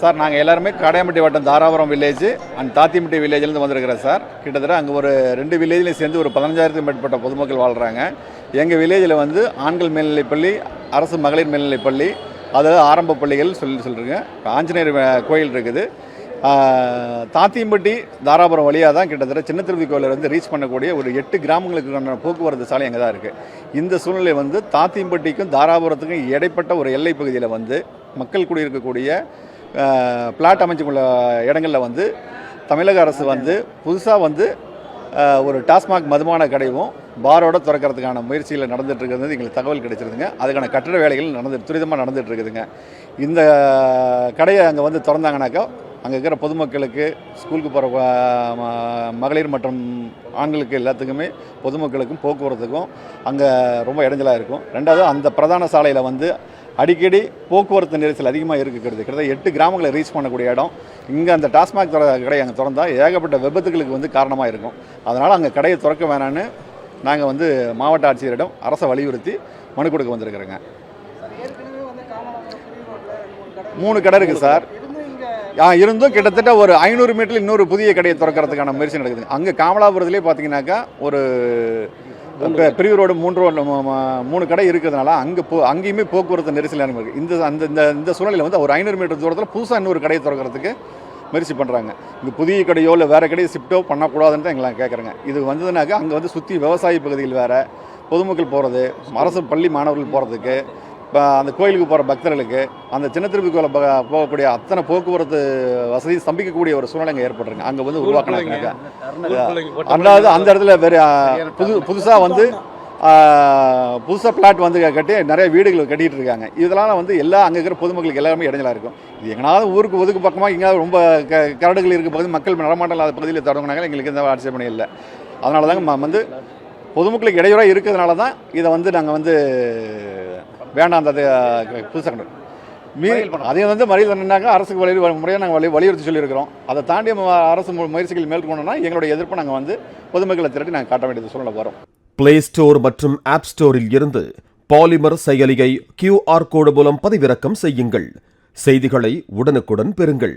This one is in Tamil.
சார் நாங்கள் எல்லாருமே காடையாம்பட்டி வட்டம் தாராபுரம் வில்லேஜ் அண்ட் தாத்திம்பட்டி வில்லேஜ்லேருந்து வந்திருக்கிறேன் சார். கிட்டத்தட்ட அங்கே ஒரு 2 வில்லேஜ்லையும் சேர்ந்து ஒரு 15,000க்கும் மேற்பட்ட பொதுமக்கள் வாழ்கிறாங்க. எங்கள் வில்லேஜில் வந்து ஆண்கள் மேல்நிலைப்பள்ளி, அரசு மகளிர் மேல்நிலைப்பள்ளி, அதாவது ஆரம்ப பள்ளிகள் சொல்லிருங்க. ஆஞ்சநேயர் கோயில் இருக்குது. தாத்திம்பட்டி தாராபுரம் வழியாக தான் கிட்டத்தட்ட சின்ன திருப்பதி கோயிலிருந்து ரீச் பண்ணக்கூடிய ஒரு 8 கிராமங்களுக்கான போக்குவரத்து சாலை அங்கே தான் இருக்குது. இந்த சூழ்நிலை வந்து தாத்திம்பட்டிக்கும் தாராபுரத்துக்கும் இடைப்பட்ட ஒரு எல்லை பகுதியில் வந்து மக்கள் குடியிருக்கக்கூடிய பிளாட் அமைச்சுள்ள இடங்களில் வந்து தமிழக அரசு வந்து புதுசாக வந்து ஒரு டாஸ்மாக் மதுபான கடையும் பாரோட திறக்கிறதுக்கான முயற்சியில் நடந்துகிட்ருக்கிறது எங்களுக்கு தகவல் கிடைச்சிருதுங்க. அதுக்கான கட்டட வேலைகள் துரிதமாக நடந்துகிட்ருக்குதுங்க. இந்த கடையை அங்கே வந்து திறந்தாங்கனாக்கா அங்கே இருக்கிற பொதுமக்களுக்கு, ஸ்கூலுக்கு போகிற மகளிர் மற்றும் ஆண்களுக்கு எல்லாத்துக்குமே பொதுமக்களுக்கும் போக்குவரத்துக்கும் அங்கே ரொம்ப இடைஞ்சலாக இருக்கும். ரெண்டாவது அந்த பிரதான சாலையில் வந்து அடிக்கடி போக்குவரத்து நெரிசல் அதிகமாக இருக்கிறது. கிட்டத்தட்ட 8 கிராமங்களை ரீச் பண்ணக்கூடிய இடம். இங்கே அந்த டாஸ்மாக் கடை அங்கே திறந்தால் ஏகப்பட்ட விபத்துகளுக்கு வந்து காரணமாக இருக்கும். அதனால் அங்கே கடையை திறக்க வேணான்னு நாங்கள் வந்து மாவட்ட ஆட்சியரிடம் அரசை வலியுறுத்தி மனு கொடுக்க வந்திருக்கிறோங்க. 3 கடை இருக்குது சார். இருந்தும் கிட்டத்தட்ட ஒரு 500 மீட்டரில் இன்னொரு புதிய கடையை திறக்கிறதுக்கான முயற்சி நடக்குது. அங்கே காமலாபுரத்துலேயே பார்த்தீங்கன்னாக்கா ஒரு பிரிவு ரோடு 3 கடை இருக்கிறதுனால அங்கேயுமே போக்குவரத்து நெரிசல் இருக்குது. இந்த சூழ்நிலையில் வந்து ஒரு 500 மீட்டர் தூரத்தில் புதுசாக இன்னொரு கடையை திறக்கிறதுக்கு முயற்சி பண்ணுறாங்க. இங்கே புதிய கடையோ இல்லை வேறு கடையை ஷிஃப்ட்டோ பண்ணக்கூடாதுன்னு தான் எங்களை கேட்குறேங்க. இது வந்ததுனாக்கா அங்கே வந்து சுற்றி விவசாய பகுதிகள் வேறு, பொதுமக்கள் போகிறது, அரசு பள்ளி மாணவர்கள் போகிறதுக்கு, இப்போ அந்த கோயிலுக்கு போகிற பக்தர்களுக்கு, அந்த சின்ன திருப்பதி கோயிலில் போகக்கூடிய அத்தனை போக்குவரத்து வசதி ஸ்தம்பிக்கக்கூடிய ஒரு சூழ்நிலை அங்கே ஏற்பட்டுருங்க. அங்கே வந்து உருவாக்கினாங்க. ரெண்டாவது அந்த இடத்துல வேறு புதுசாக வந்து புதுசாக பிளாட் வந்து கட்டி நிறைய வீடுகள் கட்டிகிட்டு இருக்காங்க. இதெல்லாம் வந்து அங்கே இருக்கிற பொதுமக்களுக்கு எல்லாருமே இடைஞ்சலாக இருக்கும். இது எங்கனாவது ஊருக்கு ஒதுக்கு பக்கமாக எங்கேயாவது ரொம்ப கரடுகள் இருக்க பகுதி, மக்கள் நடமாட்டம் இல்லாத பகுதியில் தொடங்கினாங்க. எங்களுக்கு எந்த ஆட்சேபனை இல்லை. அதனால தாங்க வந்து பொதுமக்களுக்கு இடையூறாக இருக்கிறதுனால தான் இதை வந்து நாங்கள் வந்து வேண்டாம் அந்த புதுசாக அதையும் வந்து மறியல் தண்டினாக்கா அரசுக்கு முறையாக நாங்கள் வலியுறுத்தி சொல்லியிருக்கிறோம். அதை தாண்டி அரசு முயற்சிகள் மேற்கொண்டோம்னா எங்களுடைய எதிர்ப்பை நாங்கள் வந்து பொதுமக்களை திரட்டி நாங்கள் காட்ட வேண்டியது சூழ்நிலை வரும். பிளே ஸ்டோர் மற்றும் ஆப் ஸ்டோரில் இருந்து பாலிமர் செயலியை QR கோடு மூலம் பதிவிறக்கம் செய்யுங்கள். செய்திகளை உடனுக்குடன் பெறுங்கள்.